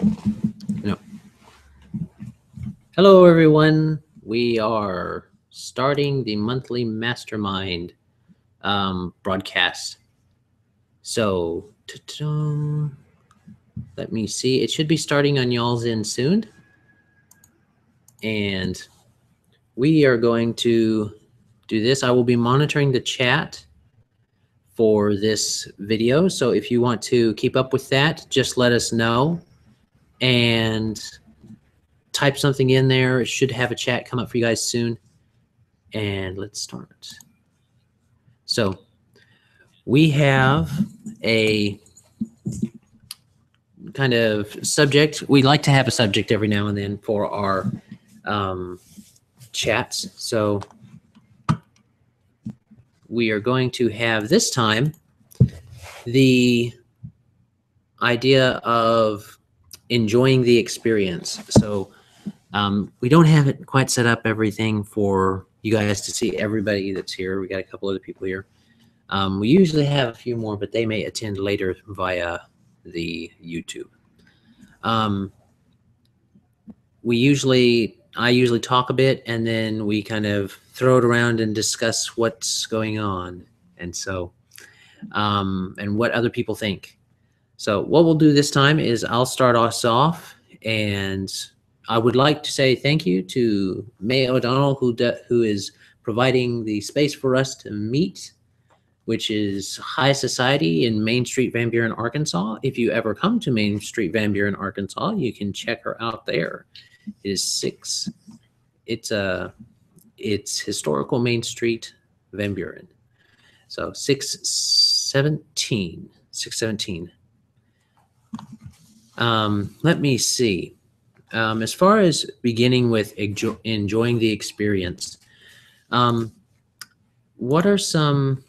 No. Hello, everyone. We are starting the monthly mastermind broadcast. So, let me see. It should be starting on y'all's end soon. And we are going to do this. I will be monitoring the chat for this video. So, if you want to keep up with that, just let us know and type something in there. It should have a chat come up for you guys soon. And let's start. So we have a kind of subject. We like to have a subject every now and then for our chats. So we are going to have this time the idea of enjoying the experience. So we don't have it quite set up everything for you guys to see everybody that's here. We got a couple other people here. We usually have a few more, but they may attend later via the YouTube. I usually talk a bit, and then we kind of throw it around and discuss what's going on, and so and what other people think. So what we'll do this time is I'll start us off, and I would like to say thank you to May O'Donnell, who is providing the space for us to meet, which is High Society in Main Street, Van Buren, Arkansas. If you ever come to Main Street, Van Buren, Arkansas, you can check her out there. It is it's historical Main Street, Van Buren. So 617. Let me see. As far as beginning with enjoying the experience, what are some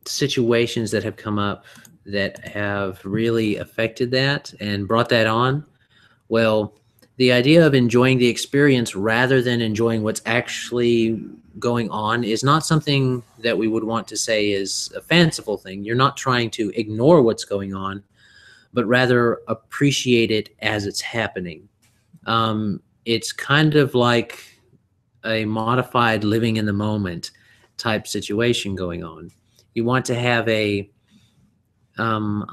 situations that have come up that have really affected that and brought that on? Well, the idea of enjoying the experience rather than enjoying what's actually going on is not something that we would want to say is a fanciful thing. You're not trying to ignore what's going on, but rather appreciate it as it's happening. It's kind of like a modified living in the moment type situation going on. You want to have an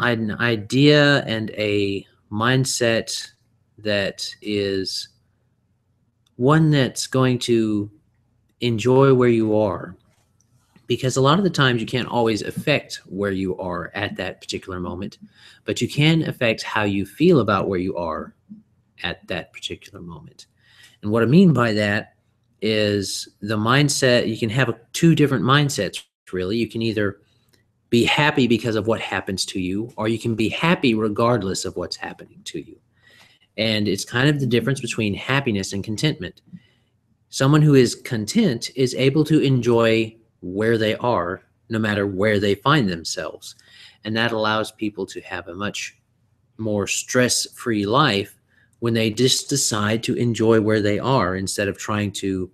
idea and a mindset that is one that's going to enjoy where you are, because a lot of the times you can't always affect where you are at that particular moment, but you can affect how you feel about where you are at that particular moment. And what I mean by that is the mindset. You can have two different mindsets, really. You can either be happy because of what happens to you, or you can be happy regardless of what's happening to you. And it's kind of the difference between happiness and contentment. Someone who is content is able to enjoy where they are, no matter where they find themselves. And that allows people to have a much more stress-free life when they just decide to enjoy where they are instead of trying to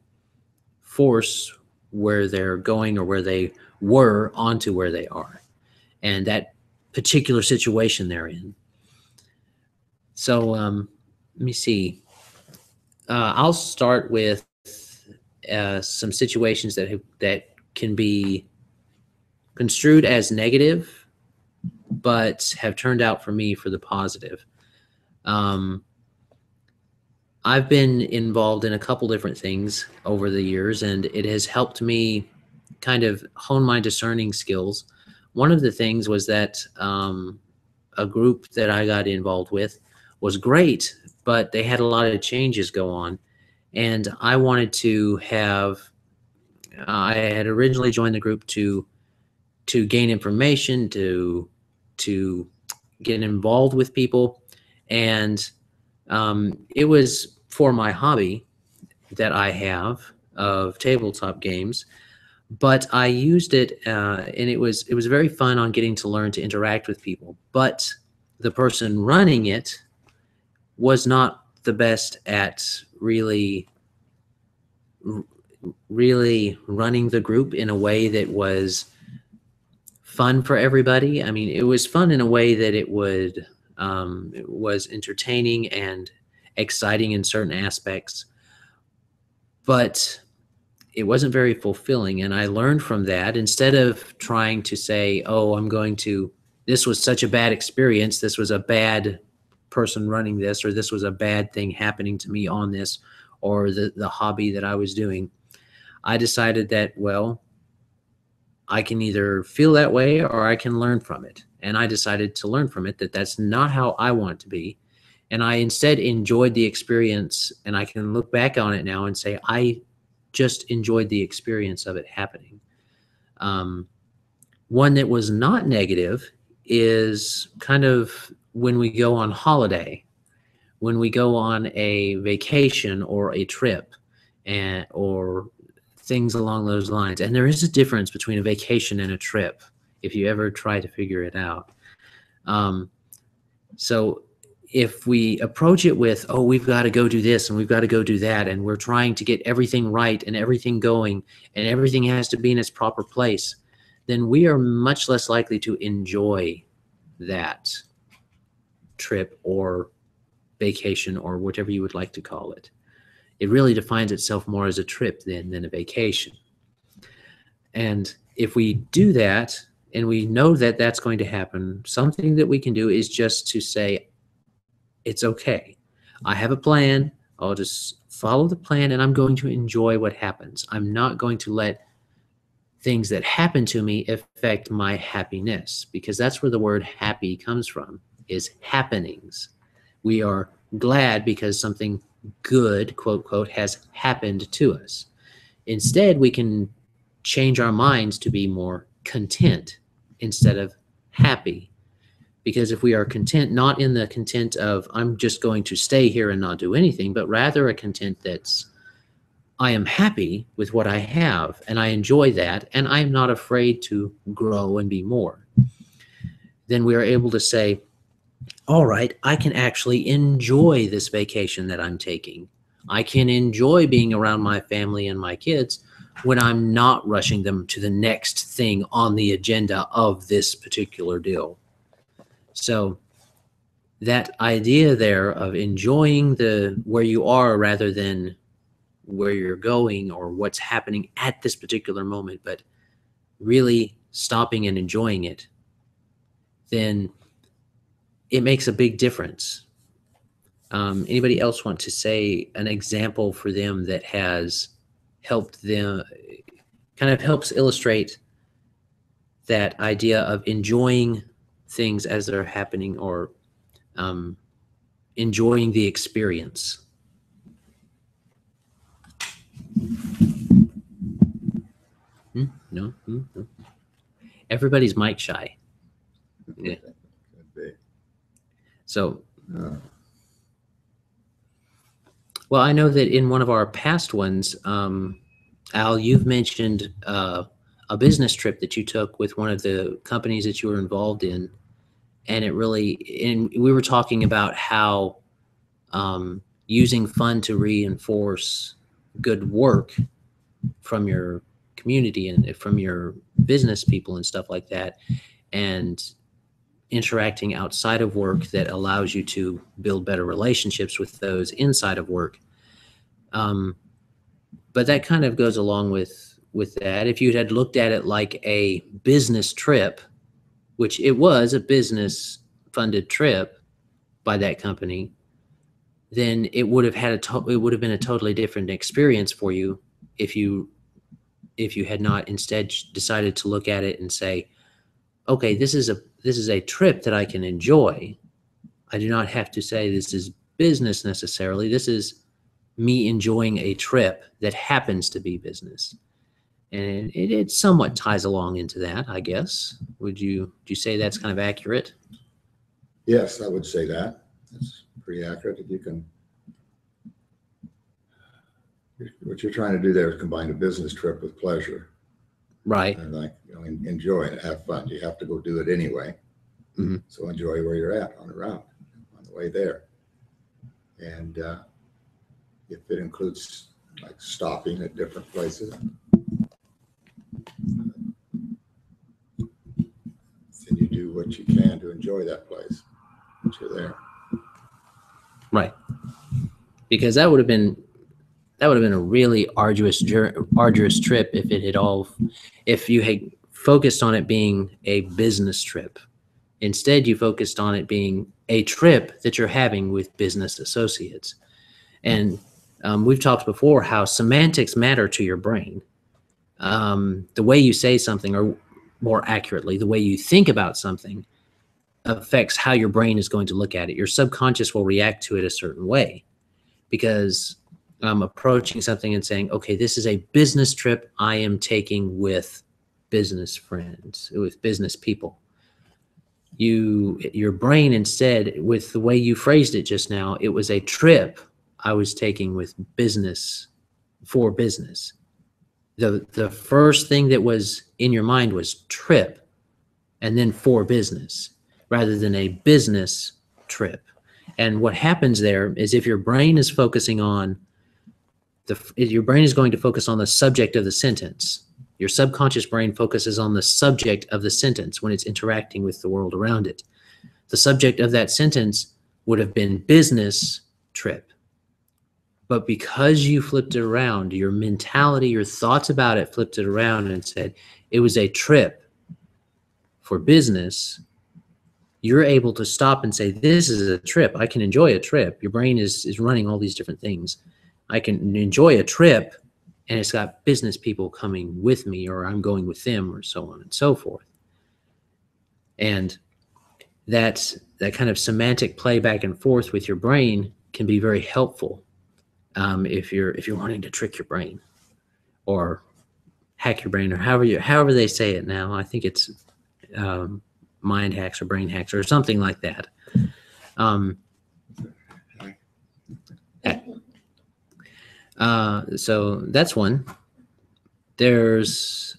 force where they're going or where they were onto where they are and that particular situation they're in. So let me see. I'll start with some situations that can be construed as negative, but have turned out for me for the positive. I've been involved in a couple different things over the years, and it has helped me kind of hone my discerning skills. One of the things was that a group that I got involved with was great, but they had a lot of changes go on. And I wanted to have, I had originally joined the group to gain information, to get involved with people. And it was for my hobby that I have of tabletop games, but I used it and it was very fun on getting to learn to interact with people. But the person running it was not the best at really running the group in a way that was fun for everybody. I mean, it was fun in a way that it would It was entertaining and exciting in certain aspects, but it wasn't very fulfilling. And I learned from that, instead of trying to say, oh, this was such a bad experience, this was a bad person running this, or this was a bad thing happening to me on this, or the hobby that I was doing. I decided that, well, I can either feel that way or I can learn from it. And I decided to learn from it, that that's not how I want it to be. And I instead enjoyed the experience, and I can look back on it now and say, I just enjoyed the experience of it happening. One that was not negative is kind of when we go on holiday, when we go on a vacation or a trip, or things along those lines. And there is a difference between a vacation and a trip, if you ever try to figure it out. So if we approach it with, oh, we've got to go do this and we've got to go do that, and we're trying to get everything right and everything going and everything has to be in its proper place, then we are much less likely to enjoy that trip or vacation, or whatever you would like to call it. It really defines itself more as a trip than a vacation. And if we do that, and we know that that's going to happen, something that we can do is just to say, it's okay. I have a plan. I'll just follow the plan, and I'm going to enjoy what happens. I'm not going to let things that happen to me affect my happiness, because that's where the word happy comes from, is happenings. We are glad because something good, quote, quote, has happened to us. Instead, we can change our minds to be more content instead of happy. Because if we are content, not in the content of, I'm just going to stay here and not do anything, but rather a content that's, I am happy with what I have and I enjoy that, and I'm not afraid to grow and be more, then we are able to say, all right, I can actually enjoy this vacation that I'm taking. I can enjoy being around my family and my kids when I'm not rushing them to the next thing on the agenda of this particular deal. So that idea there of enjoying where you are rather than where you're going or what's happening at this particular moment, but really stopping and enjoying it, then it makes a big difference. Anybody else want to say an example for them that has helped them, kind of helps illustrate that idea of enjoying things as they're happening, or enjoying the experience? No? No? Everybody's mic shy. Yeah. So, well, I know that in one of our past ones, Al, you've mentioned a business trip that you took with one of the companies that you were involved in, and we were talking about how using fun to reinforce good work from your community and from your business people and stuff like that, and interacting outside of work that allows you to build better relationships with those inside of work. But that kind of goes along with that. If you had looked at it like a business trip, which it was a business funded trip by that company, then it would have been a totally different experience for you if you had not instead decided to look at it and say, okay, this is a trip that I can enjoy. I do not have to say this is business necessarily. This is me enjoying a trip that happens to be business. And it somewhat ties along into that, I guess. Would you say that's kind of accurate? Yes, I would say that. That's pretty accurate. If you can, what you're trying to do there is combine a business trip with pleasure. Right. And enjoy it, have fun. You have to go do it anyway. Mm-hmm. So enjoy where you're at on the route, on the way there. And if it includes like stopping at different places, then you do what you can to enjoy that place. that you're there. Right. Because that would have been a really arduous trip if you had focused on it being a business trip. Instead, you focused on it being a trip that you're having with business associates. And we've talked before how semantics matter to your brain. The way you say something, or more accurately, the way you think about something, affects how your brain is going to look at it. Your subconscious will react to it a certain way, because I'm approaching something and saying, okay, this is a business trip I am taking with business friends, with business people. Your brain, instead, with the way you phrased it just now, it was a trip I was taking with business, for business. The first thing that was in your mind was trip, and then for business, rather than a business trip. And what happens there is, if your brain is focusing on your brain is going to focus on the subject of the sentence. Your subconscious brain focuses on the subject of the sentence when it's interacting with the world around it. The subject of that sentence would have been business trip. But because you flipped it around, your mentality, your thoughts about it flipped it around and said it was a trip for business, you're able to stop and say, this is a trip. I can enjoy a trip. Your brain is running all these different things. I can enjoy a trip, and it's got business people coming with me, or I'm going with them, or so on and so forth. And that kind of semantic play back and forth with your brain can be very helpful if you're wanting to trick your brain or hack your brain, or however they say it now. I think it's mind hacks or brain hacks or something like that. So that's one. There's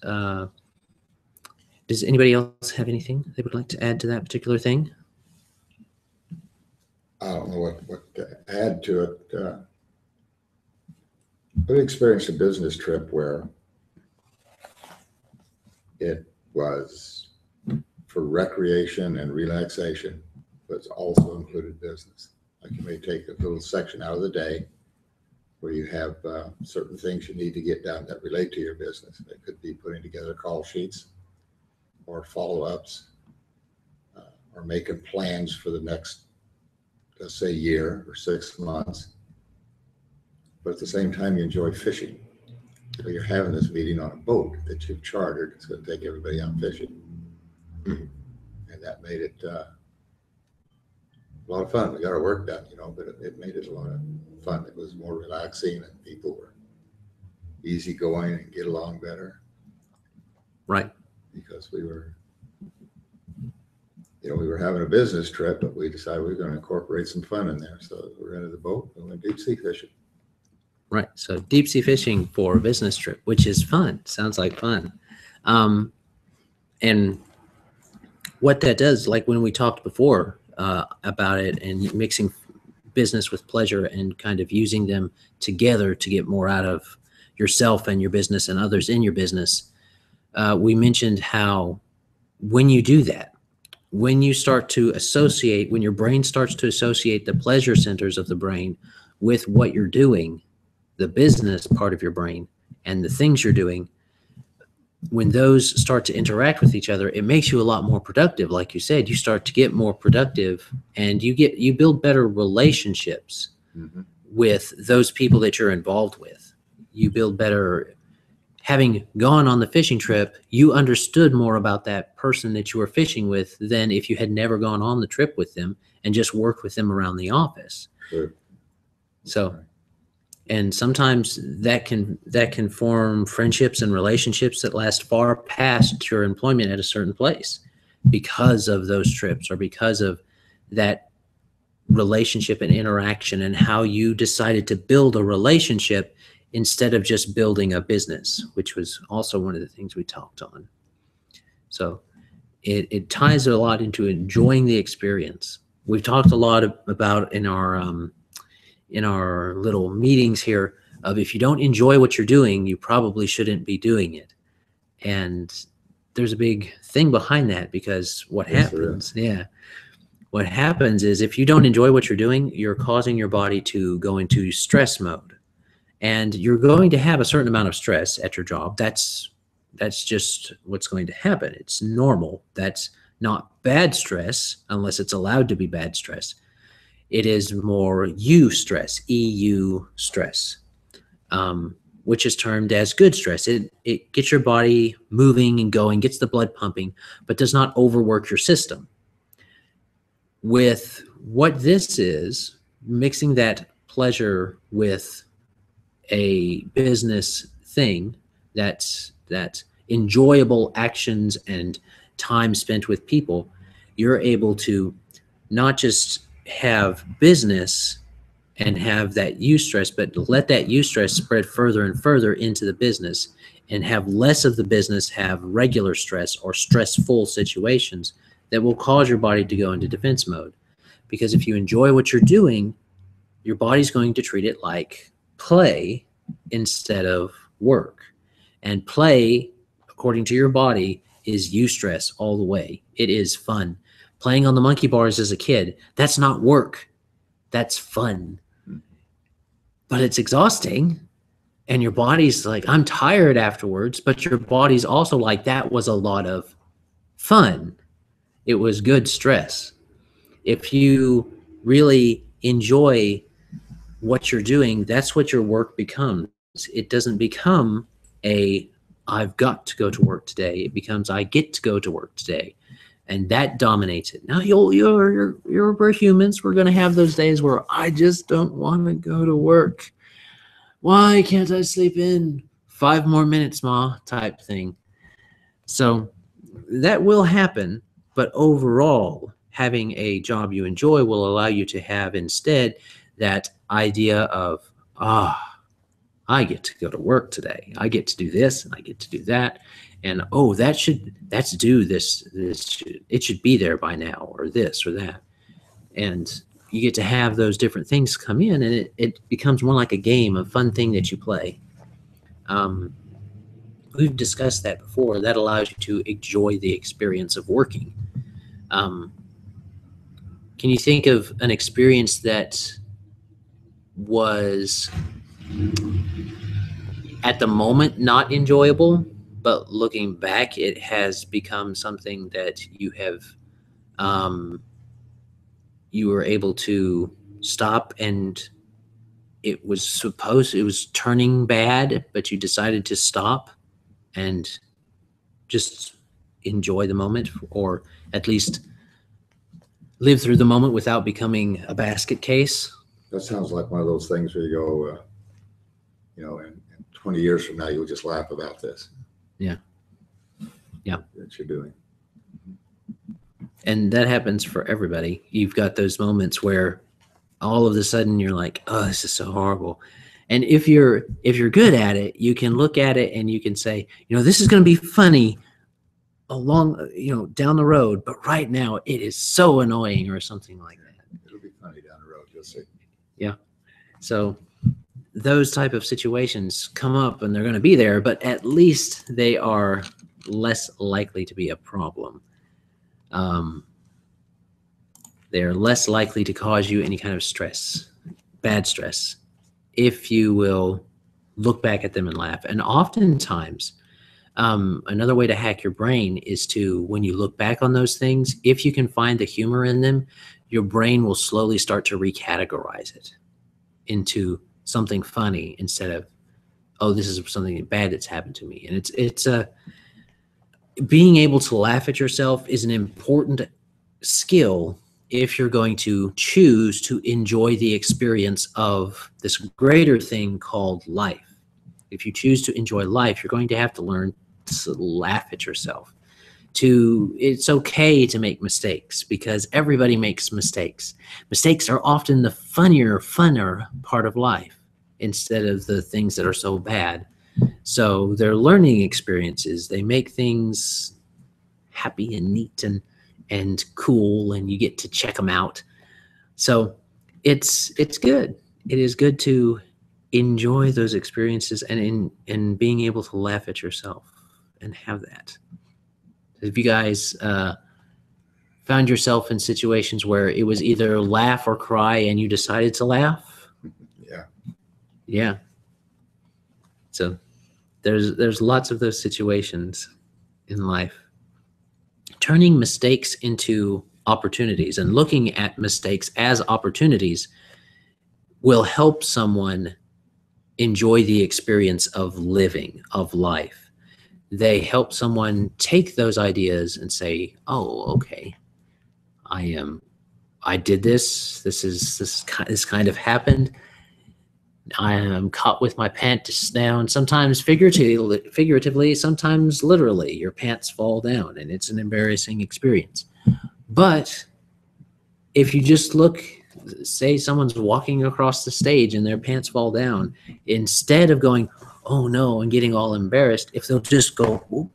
does anybody else have anything they would like to add to that particular thing? I don't know what to add to it. I've experienced a business trip where it was for recreation and relaxation, but it's also included business. Like, you may take a little section out of the day where you have certain things you need to get done that relate to your business. It could be putting together call sheets or follow-ups or making plans for the next, let's say, year or 6 months. But at the same time, you enjoy fishing. So you're having this meeting on a boat that you've chartered. It's going to take everybody out fishing. And that made it a lot of fun. We got our work done, but it made it a lot of fun. It was more relaxing, and people were easygoing and get along better. Right. Because we were having a business trip, but we decided we were going to incorporate some fun in there. So we rented the boat and went deep sea fishing. Right. So deep sea fishing for a business trip, which is fun. Sounds like fun. And what that does, like when we talked before about it, and mixing business with pleasure and kind of using them together to get more out of yourself and your business and others in your business, we mentioned how when you do that, when you start to associate, when your brain starts to associate the pleasure centers of the brain with what you're doing, the business part of your brain and the things you're doing, when those start to interact with each other, it makes you a lot more productive. Like you said, you start to get more productive, and you build better relationships with those people that you're involved with. You build better. Having gone on the fishing trip, you understood more about that person that you were fishing with than if you had never gone on the trip with them and just worked with them around the office. Sure. So, and sometimes that can form friendships and relationships that last far past your employment at a certain place because of those trips, or because of that relationship and interaction, and how you decided to build a relationship instead of just building a business, which was also one of the things we talked on. So it ties a lot into enjoying the experience. We've talked a lot about in our little meetings here of, if you don't enjoy what you're doing, you probably shouldn't be doing it. And there's a big thing behind that, because what happens, What happens is if you don't enjoy what you're doing, you're causing your body to go into stress mode. And you're going to have a certain amount of stress at your job. That's just what's going to happen. It's normal. That's not bad stress unless it's allowed to be bad stress. It is more EU stress, EU stress, which is termed as good stress. It gets your body moving and going, gets the blood pumping, but does not overwork your system. With what this is, mixing that pleasure with a business thing, that enjoyable actions and time spent with people, you're able to not just have business and have that eustress, but let that eustress spread further and further into the business, and have less of the business have regular stress or stressful situations that will cause your body to go into defense mode. Because if you enjoy what you're doing, your body's going to treat it like play instead of work. And play, according to your body, is eustress all the way. It is fun. Playing on the monkey bars as a kid, that's not work. That's fun. But it's exhausting. And your body's like, I'm tired afterwards. But your body's also like, that was a lot of fun. It was good stress. If you really enjoy what you're doing, that's what your work becomes. It doesn't become I've got to go to work today. It becomes I get to go to work today. And that dominates it. Now we're humans. We're going to have those days where I just don't want to go to work. Why can't I sleep in 5 more minutes, Ma? Type thing. So that will happen. But overall, having a job you enjoy will allow you to have instead that idea of, I get to go to work today. I get to do this and I get to do that. And that's due this it should be there by now, or this or that. And you get to have those different things come in, and it becomes more like a game, a fun thing that you play. We've discussed that before. That allows you to enjoy the experience of working. Can you think of an experience that was at the moment not enjoyable, but looking back, it has become something that you were able to stop, and it was turning bad, but you decided to stop and just enjoy the moment, or at least live through the moment without becoming a basket case? That sounds like one of those things where you go, in 20 years from now, you'll just laugh about this. Yeah. That you're doing. And that happens for everybody. You've got those moments where all of a sudden you're like, oh, this is so horrible. And if you're good at it, you can look at it and you can say, this is going to be funny down the road, but right now it is so annoying, or something like that. It'll be funny down the road, you'll see. Yeah. So those type of situations come up and they're going to be there, but at least they are less likely to be a problem. They are less likely to cause you any kind of stress, bad stress, if you will look back at them and laugh. And oftentimes, another way to hack your brain is to, when you look back on those things, if you can find the humor in them, your brain will slowly start to recategorize it into something funny instead of, oh, this is something bad that's happened to me. And it's being able to laugh at yourself is an important skill if you're going to choose to enjoy the experience of this greater thing called life. If you choose to enjoy life, you're going to have to learn to laugh at yourself. It's okay to make mistakes, because everybody makes mistakes. Mistakes are often the funner part of life instead of the things that are so bad. So they're learning experiences. They make things happy and neat and cool, and you get to check them out. So it's good. It is good to enjoy those experiences and being able to laugh at yourself and have that. Have you guys found yourself in situations where it was either laugh or cry and you decided to laugh? Yeah. Yeah. So there's lots of those situations in life. Turning mistakes into opportunities and looking at mistakes as opportunities will help someone enjoy the experience of living, of life. They help someone take those ideas and say, oh, okay, I did this. This kind of happened. I am caught with my pants down, sometimes figuratively, sometimes literally. Your pants fall down, and it's an embarrassing experience. But if you just look, say someone's walking across the stage and their pants fall down, instead of going, oh no, and getting all embarrassed, if they'll just go, whoop,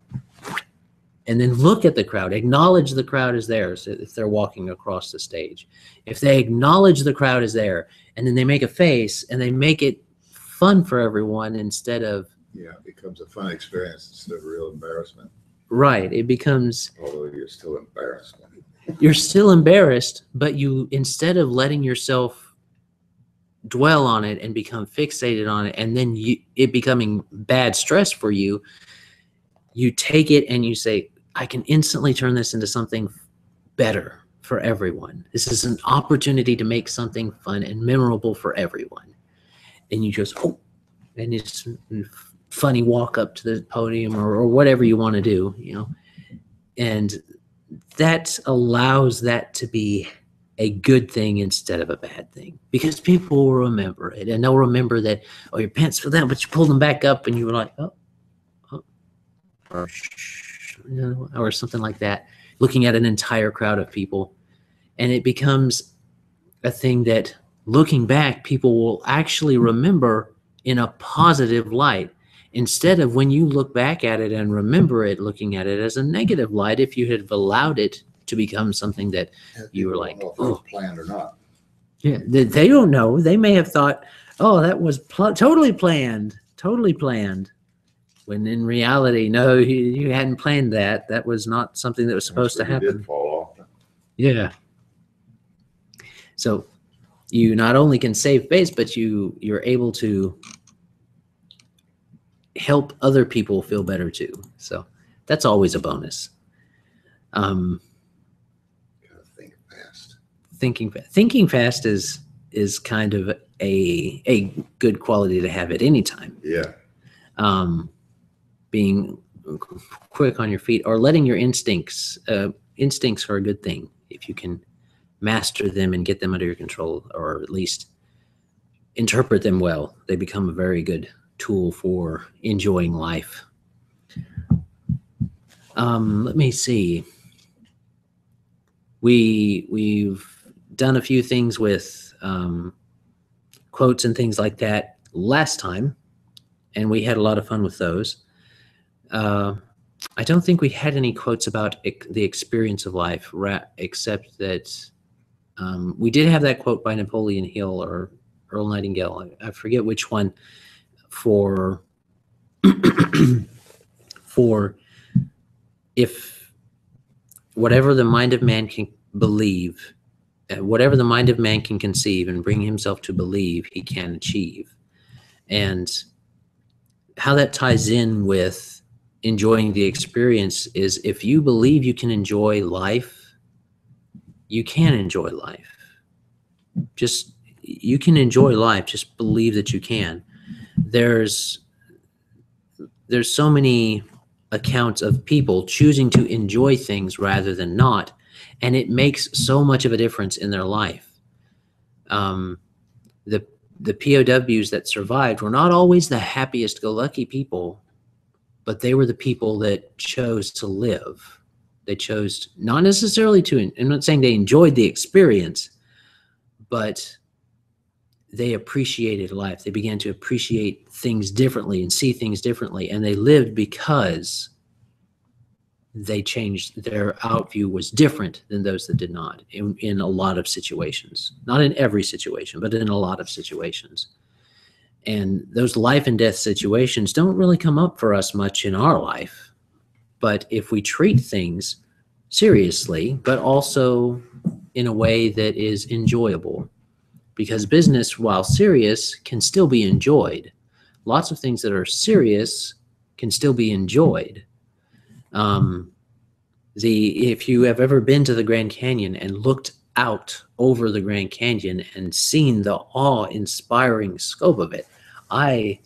and then look at the crowd, acknowledge the crowd is there if they're walking across the stage. If they acknowledge the crowd is there, and then they make a face and they make it fun for everyone instead of... Yeah, it becomes a fun experience instead of real embarrassment. Right, it becomes... Although you're still embarrassed. You're still embarrassed, but you, instead of letting yourself dwell on it and become fixated on it, and then it becoming bad stress for you, you take it and you say, I can instantly turn this into something better for everyone. This is an opportunity to make something fun and memorable for everyone. And you just, oh, and it's funny walk up to the podium or whatever you want to do, you know. And that allows that to be a good thing instead of a bad thing, because people will remember it, and they'll remember that, oh, your pants fell down, but you pulled them back up and you were like, oh, or something like that, looking at an entire crowd of people. And it becomes a thing that, looking back, people will actually remember in a positive light, instead of when you look back at it and remember it, looking at it as a negative light, if you had allowed it to become something that you were like, oh, planned or not. Yeah, they don't know. They may have thought, oh, that was totally planned. When in reality, no, you hadn't planned that. That was not something that was supposed to happen. Did fall off. Yeah. So you not only can save face, but you're able to help other people feel better too. So that's always a bonus. Gotta think fast. Thinking fast is kind of a good quality to have at any time. Yeah. Being quick on your feet, or letting your instincts are a good thing if you can master them and get them under your control, or at least interpret them well. They become a very good tool for enjoying life. Let me see. We've done a few things with quotes and things like that last time, and we had a lot of fun with those. I don't think we had any quotes about the experience of life, except that we did have that quote by Napoleon Hill or Earl Nightingale. I forget which one, for if whatever the mind of man can believe, whatever the mind of man can conceive and bring himself to believe, he can achieve. And how that ties in with enjoying the experience is, if you believe you can enjoy life, you can enjoy life. You can enjoy life. Just believe that you can. There's so many accounts of people choosing to enjoy things rather than not, and it makes so much of a difference in their life. The POWs that survived were not always the happiest-go-lucky people, but they were the people that chose to live. They chose not necessarily to, I'm not saying they enjoyed the experience, but they appreciated life. They began to appreciate things differently and see things differently, and they lived because they changed. Their outview was different than those that did not, in a lot of situations. Not in every situation, but in a lot of situations. And those life and death situations don't really come up for us much in our life. But if we treat things seriously, but also in a way that is enjoyable. Because business, while serious, can still be enjoyed. Lots of things that are serious can still be enjoyed. Um, if you have ever been to the Grand Canyon and looked out over the Grand Canyon and seen the awe-inspiring scope of it, I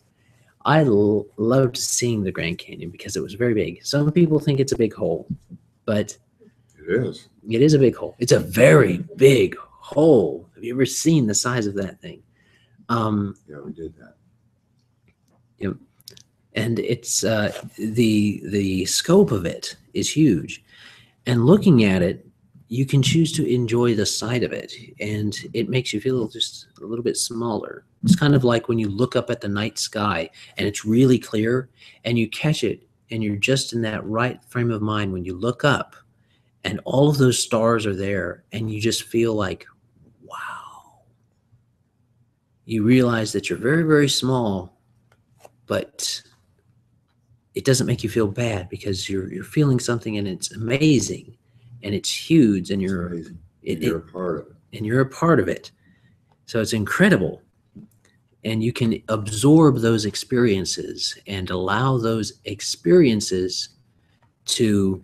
loved seeing the Grand Canyon because it was very big. Some people think it's a big hole, but It is. it is a big hole. It's a very big hole. Have you ever seen the size of that thing? Yeah, we did that. Yep. And it's the scope of it is huge. And looking at it, you can choose to enjoy the sight of it, and it makes you feel just a little bit smaller. It's kind of like when you look up at the night sky and it's really clear and you catch it and you're just in that right frame of mind when you look up and all of those stars are there and you just feel like, wow. You realize that you're very, very small, but it doesn't make you feel bad because you're feeling something and it's amazing and it's huge and you're amazing. You're a part of it. And you're a part of it. So it's incredible. And you can absorb those experiences and allow those experiences to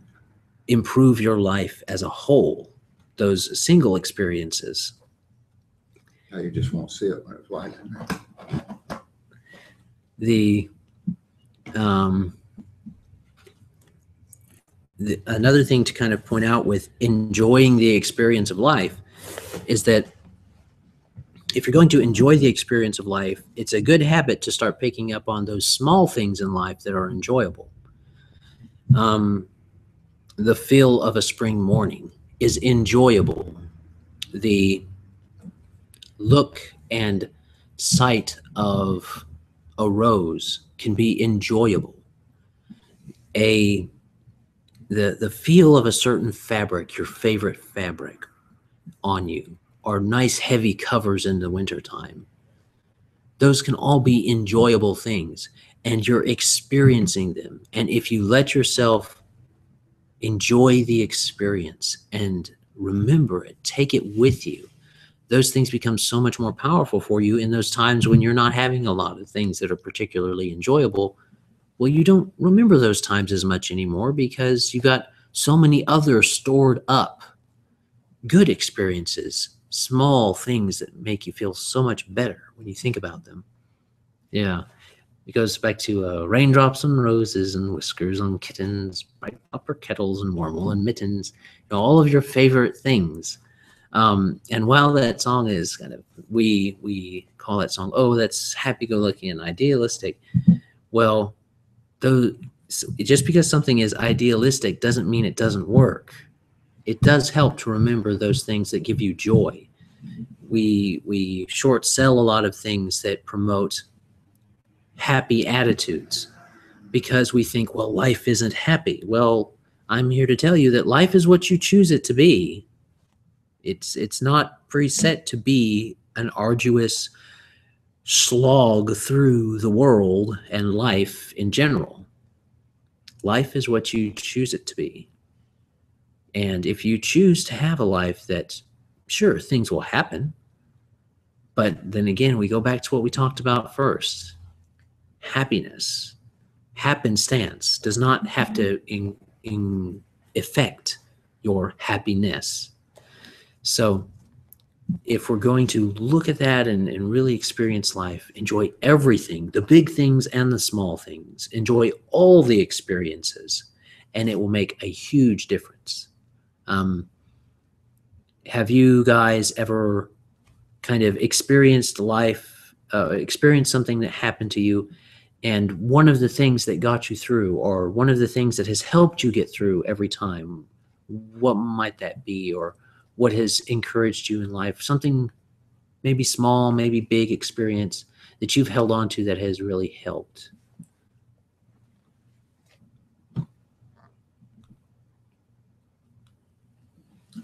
improve your life as a whole, those single experiences. Now you just won't see it when it's light. Another thing to kind of point out with enjoying the experience of life is that if you're going to enjoy the experience of life, it's a good habit to start picking up on those small things in life that are enjoyable. The feel of a spring morning is enjoyable. The look and sight of a rose can be enjoyable. The feel of a certain fabric, your favorite fabric on you, or nice heavy covers in the wintertime. Those can all be enjoyable things, and you're experiencing them. And if you let yourself enjoy the experience and remember it, take it with you, those things become so much more powerful for you in those times when you're not having a lot of things that are particularly enjoyable. Well, you don't remember those times as much anymore because you got so many other stored up good experiences, small things that make you feel so much better when you think about them. Yeah. It goes back to raindrops on roses and whiskers on kittens, bright copper kettles and warm woolen mittens, all of your favorite things. And while that song is kind of, we call that song, oh, that's happy-go-lucky and idealistic. Well, just because something is idealistic doesn't mean it doesn't work. It does help to remember those things that give you joy. We short sell a lot of things that promote happy attitudes because we think, well, life isn't happy. Well, I'm here to tell you that life is what you choose it to be. It's not preset to be an arduous slog through the world and life in general. Life is what you choose it to be. And if you choose to have a life that, sure, things will happen, but then again, we go back to what we talked about first. Happiness, happenstance does not have to affect your happiness. So if we're going to look at that and really experience life, enjoy everything, the big things and the small things, enjoy all the experiences, and it will make a huge difference. Have you guys ever kind of experienced life, experienced something that happened to you, and one of the things that got you through, or one of the things that has helped you get through every time, what might that be, or what has encouraged you in life? Something maybe small, maybe big experience that you've held on to that has really helped.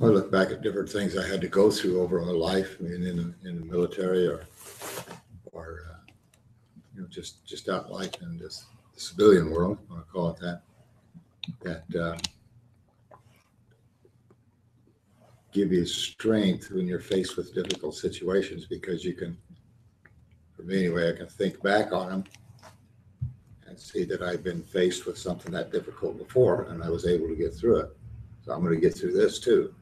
I look back at different things I had to go through over my life, I mean, in the military or just out life in this the civilian world, I want to call it that. give you strength when you're faced with difficult situations, because you can, for me anyway, I can think back on them and see that I've been faced with something that difficult before and I was able to get through it. So I'm going to get through this too.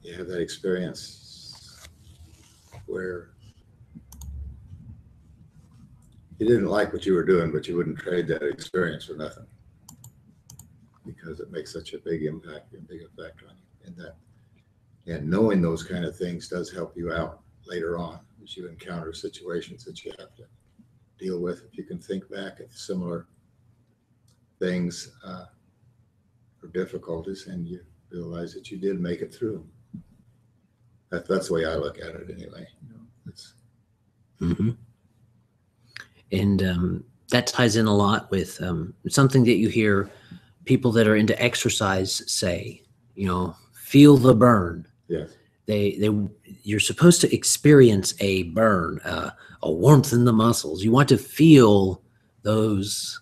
You have that experience where you didn't like what you were doing, but you wouldn't trade that experience for nothing, because it makes such a big impact and big effect on you. And that, and knowing those kind of things does help you out later on as you encounter situations that you have to deal with. If you can think back at similar things or difficulties, and you realize that you did make it through. That's the way I look at it anyway. It's, Mm-hmm. And that ties in a lot with something that you hear people that are into exercise say, feel the burn. yes. You're supposed to experience a burn, a warmth in the muscles. You want to feel those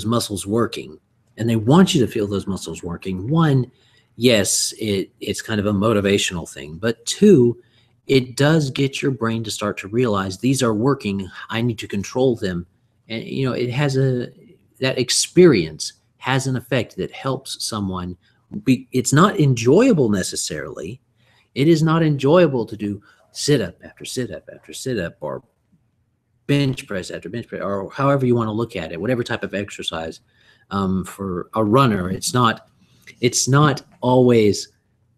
muscles working, and they want you to feel those muscles working. One, yes, it's kind of a motivational thing, but two, it does get your brain to start to realize these are working. I need to control them. And, it has that experience has an effect that helps someone. It's not enjoyable necessarily. It is not enjoyable to do sit up after sit up after sit up, or bench press after bench press, or however you want to look at it, whatever type of exercise. For a runner, it's not always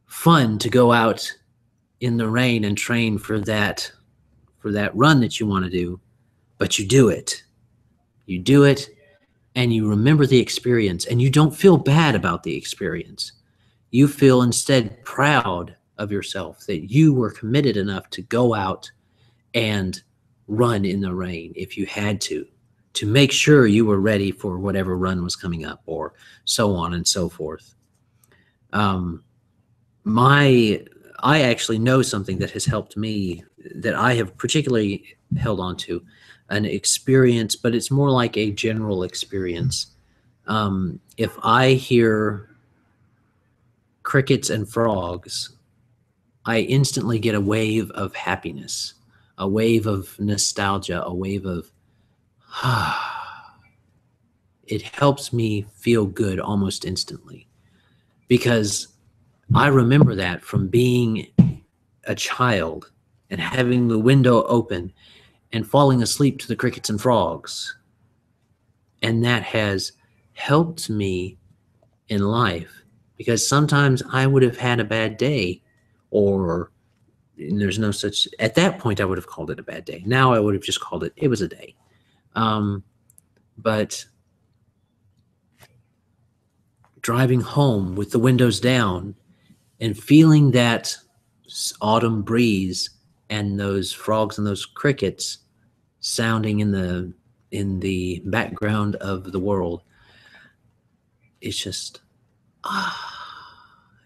fun to go out in the rain and train for that run that you want to do, but you do it. You do it, and you remember the experience, and you don't feel bad about the experience. You feel instead proud of yourself that you were committed enough to go out and run in the rain if you had to make sure you were ready for whatever run was coming up, or so on and so forth. I actually know something that has helped me, that I have particularly held on to, an experience, but it's more like a general experience. If I hear crickets and frogs, I instantly get a wave of happiness, a wave of nostalgia, a wave of, it helps me feel good almost instantly, because I remember that from being a child and having the window open and falling asleep to the crickets and frogs. And that has helped me in life, because sometimes I would have had a bad day, or there's no such, at that point I would have called it a bad day. Now I would have just called it was a day. But driving home with the windows down and feeling that autumn breeze and those frogs and those crickets sounding in the background of the world, it's just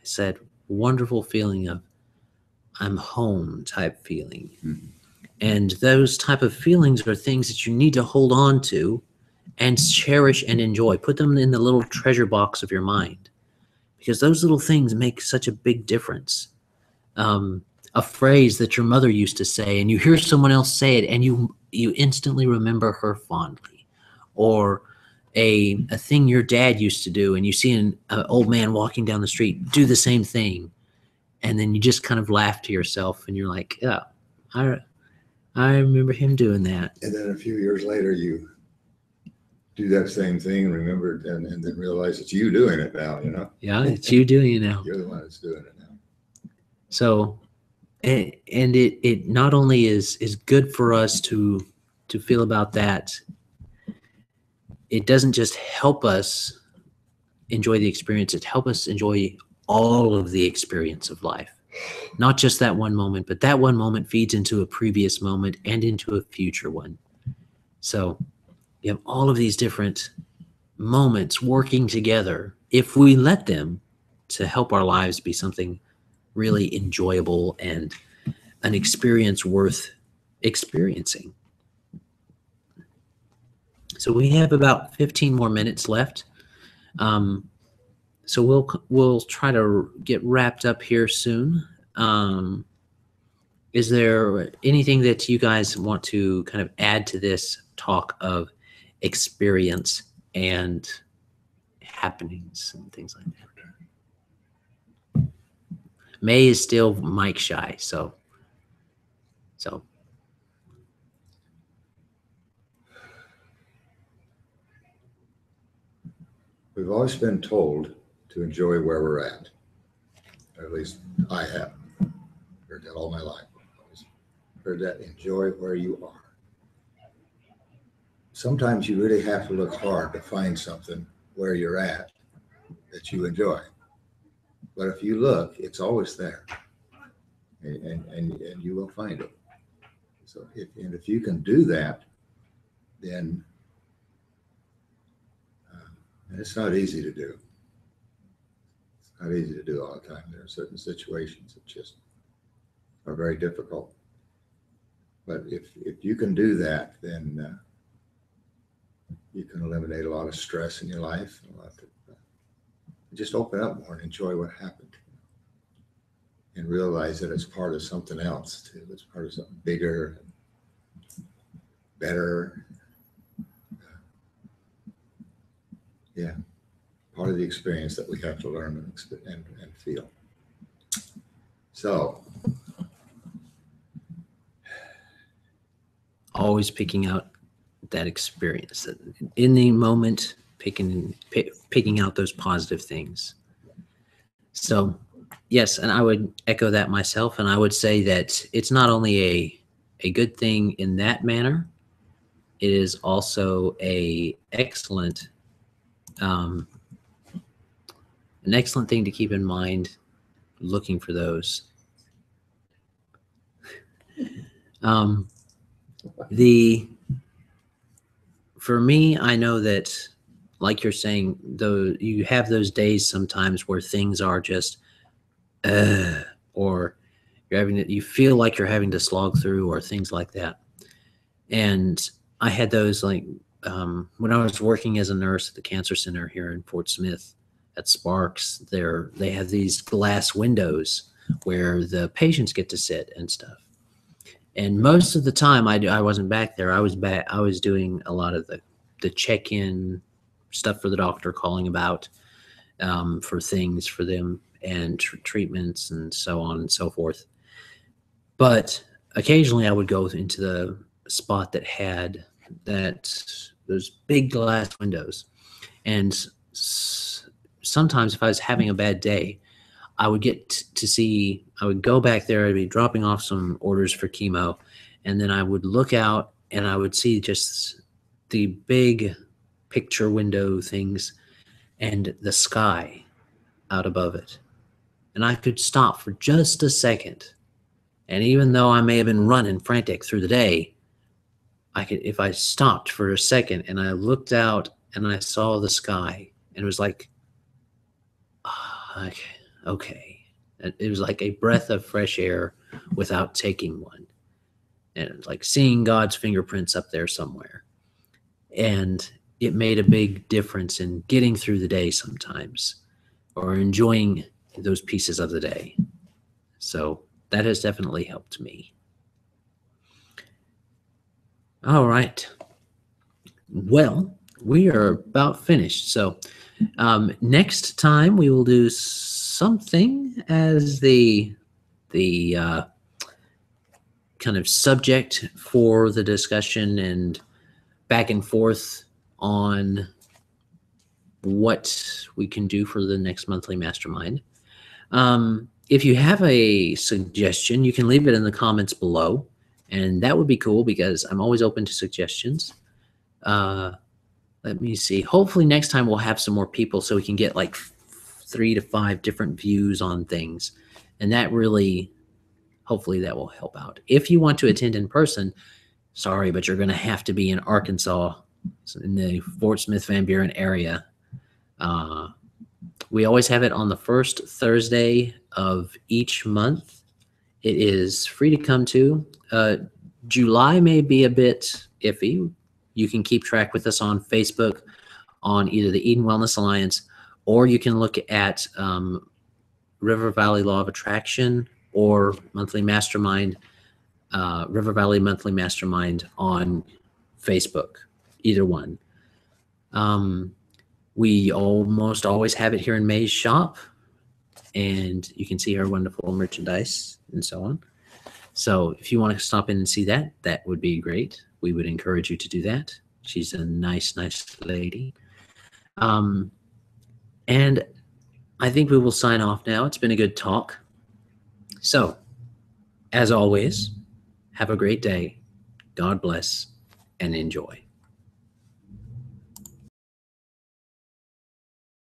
it's that wonderful feeling of I'm home type feeling. Mm-hmm. And those type of feelings are things that you need to hold on to and cherish and enjoy. Put them in the little treasure box of your mind, because those little things make such a big difference. A phrase that your mother used to say, and you hear someone else say it, and you instantly remember her fondly. Or a thing your dad used to do, and you see an old man walking down the street do the same thing, and then you just kind of laugh to yourself, and you're like, yeah, I remember him doing that. And then a few years later, you do that same thing and remember it, and then realize it's you doing it now, Yeah, it's you doing it now. You're the one that's doing it now. So, and it not only is good for us to feel about that, it doesn't just help us enjoy the experience, it helps us enjoy all of the experience of life. Not just that one moment, but that one moment feeds into a previous moment and into a future one. So you have all of these different moments working together, if we let them, to help our lives be something really enjoyable and an experience worth experiencing. So we have about 15 more minutes left. So we'll try to get wrapped up here soon. Um, is there anything that you guys want to kind of add to this talk of experience and happenings and things like that? May is still mic shy, so We've always been told to enjoy where we're at least I have heard that all my life. I've always heard that, enjoy where you are. Sometimes you really have to look hard to find something where you're at that you enjoy. But if you look, it's always there, and you will find it. So if you can do that, then and it's not easy to do. It's not easy to do all the time. There are certain situations that just are very difficult. But if you can do that, then you can eliminate a lot of stress in your life. Just open up more and enjoy what happened, and realize that it's part of something else too. It's part of something bigger, better. Yeah, part of the experience that we have to learn and feel. So, always picking out that experience in the moment, picking out those positive things. So yes, and I would echo that myself, and I would say that it's not only a good thing in that manner, it is also an excellent thing to keep in mind looking for those. For me, I know that, like you're saying, though, you have those days sometimes where things are just, or you feel like you're having to slog through, or things like that. And I had those when I was working as a nurse at the cancer center here in Fort Smith at Sparks. They have these glass windows where the patients get to sit and stuff. And most of the time I wasn't back there. I was doing a lot of the check-in stuff for the doctor, calling about for things for them, and treatments and so on and so forth. But occasionally I would go into the spot that had those big glass windows. And sometimes if I was having a bad day, I would I would go back there, I'd be dropping off some orders for chemo, and then I would look out and I would see just the big picture window things and the sky out above it. And I could stop for just a second. And even though I may have been running frantic through the day, if I stopped for a second and I looked out and I saw the sky, and it was like, okay. It was like a breath of fresh air without taking one. And like seeing God's fingerprints up there somewhere. And it made a big difference in getting through the day sometimes, or enjoying those pieces of the day. So that has definitely helped me. All right. Well, we are about finished. So next time we will do something as the kind of subject for the discussion, and back and forth on what we can do for the next monthly mastermind. If you have a suggestion, you can leave it in the comments below, and that would be cool because I'm always open to suggestions. Let me see. Hopefully next time we'll have some more people so we can get like 3 to 5 different views on things. And that really, hopefully that will help out. If you want to attend in person, sorry, but you're going to have to be in Arkansas, in the Fort Smith Van Buren area. We always have it on the first Thursday of each month. It is free to come to. July may be a bit iffy. You can keep track with us on Facebook, on either the Eden Wellness Alliance or you can look at River Valley Law of Attraction or Monthly Mastermind, River Valley Monthly Mastermind on Facebook, either one. We almost always have it here in May's shop, and you can see her wonderful merchandise and so on. So if you want to stop in and see that, that would be great. We would encourage you to do that. She's a nice, nice lady. And I think we will sign off now. It's been a good talk. So, as always, have a great day. God bless and enjoy.